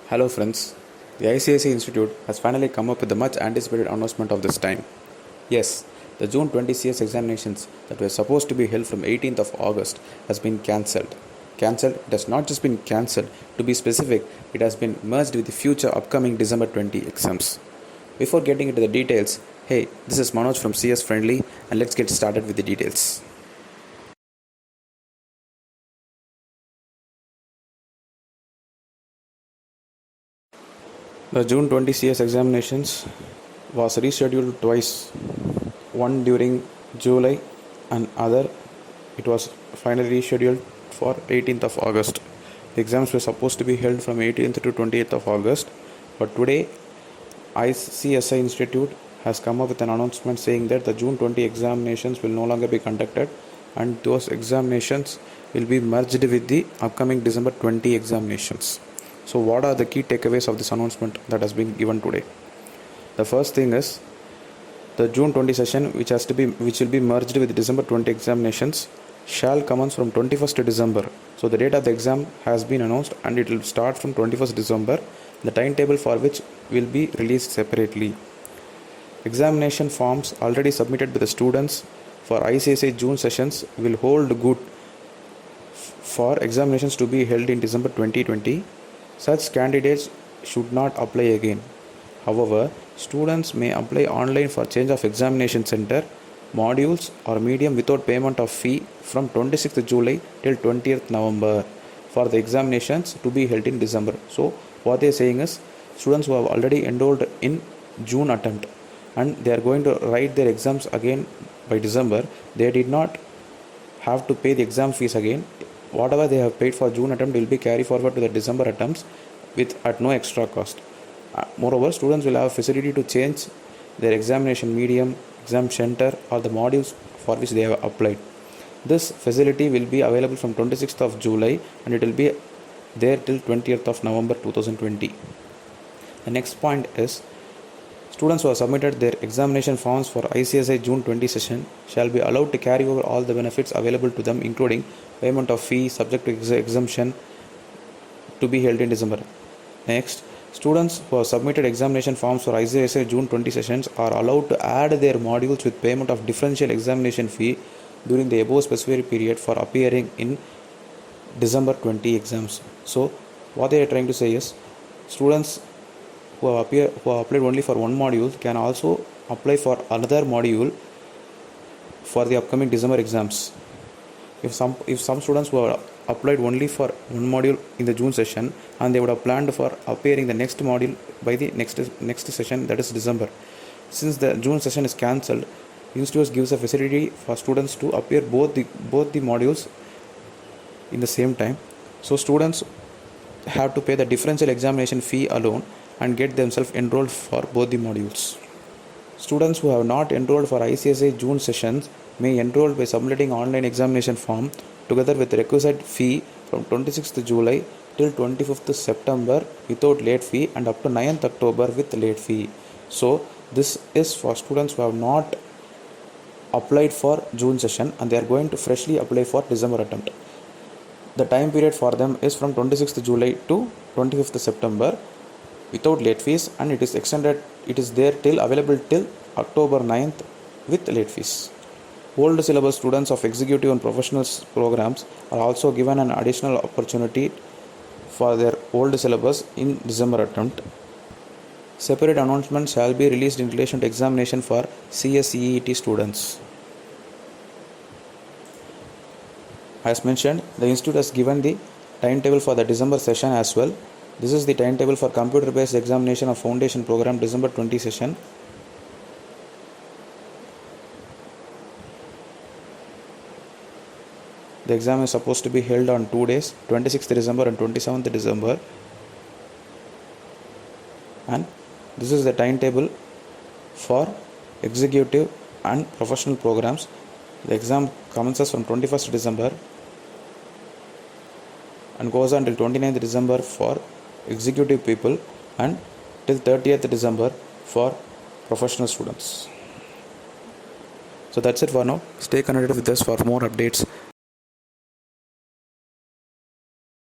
Hello friends, the ICSE Institute has finally come up with the much anticipated announcement of this time. Yes, the June 20 CS examinations that were supposed to be held from 18th of August has been cancelled. Cancelled, it has not just been cancelled, to be specific, it has been merged with the future upcoming December 20 exams. Before getting into the details, hey, this is Manoj from CS Friendly and let's get started with the details. The June 20 CS examinations was rescheduled twice, one during July and other it was finally rescheduled for 18th of August. The exams were supposed to be held from 18th to 28th of August, but today ICSI Institute has come up with an announcement saying that the June 20 examinations will no longer be conducted and those examinations will be merged with the upcoming December 20 examinations. So what are the key takeaways of this announcement that has been given today? The first thing is the June 20 session which will be merged with December 20 examinations shall commence from 21st December. So the date of the exam has been announced and it will start from 21st December, the timetable for which will be released separately. Examination forms already submitted by the students for ICSI June sessions will hold good for examinations to be held in December 2020. Such candidates should not apply again. However, students may apply online for change of examination center, modules or medium without payment of fee from 26th July till 20th November for the examinations to be held in December. So what they are saying is students who have already enrolled in June attempt and they are going to write their exams again by December, they did not have to pay the exam fees again. Whatever they have paid for June attempt will be carried forward to the December attempts at no extra cost. Moreover, students will have a facility to change their examination medium, exam center or the modules for which they have applied. This facility will be available from 26th of July and it will be there till 20th of November 2020. The next point is students who have submitted their examination forms for ICSI June 20 session shall be allowed to carry over all the benefits available to them, including payment of fee subject to exemption to be held in December. Next, students who have submitted examination forms for ICSI June 20 sessions are allowed to add their modules with payment of differential examination fee during the above specified period for appearing in December 20 exams. So, what they are trying to say is students who have applied only for one module can also apply for another module for the upcoming December exams. If some students who have applied only for one module in the June session and they would have planned for appearing the next module by the next session, that is December. Since the June session is cancelled, Institute gives a facility for students to appear both the modules in the same time. So students have to pay the differential examination fee alone and get themselves enrolled for both the modules. Students who have not enrolled for ICSI June sessions may enroll by submitting online examination form together with requisite fee from 26th July till 25th September without late fee and up to 9th October with late fee. So this is for students who have not applied for June session and they are going to freshly apply for December attempt. The time period for them is from 26th July to 25th September without late fees and it is available till October 9th with late fees. Old syllabus students of executive and professional programs are also given an additional opportunity for their old syllabus in December attempt. Separate announcements shall be released in relation to examination for CSEET students. As mentioned, the institute has given the timetable for the December session as well. This is the timetable for computer-based examination of foundation program December 20 session. The exam is supposed to be held on 2 days, 26th December and 27th December. And this is the timetable for executive and professional programs. The exam commences from 21st December and goes on till 29th December for executive people and till 30th December for professional students. So that's it for now. Stay connected with us for more updates.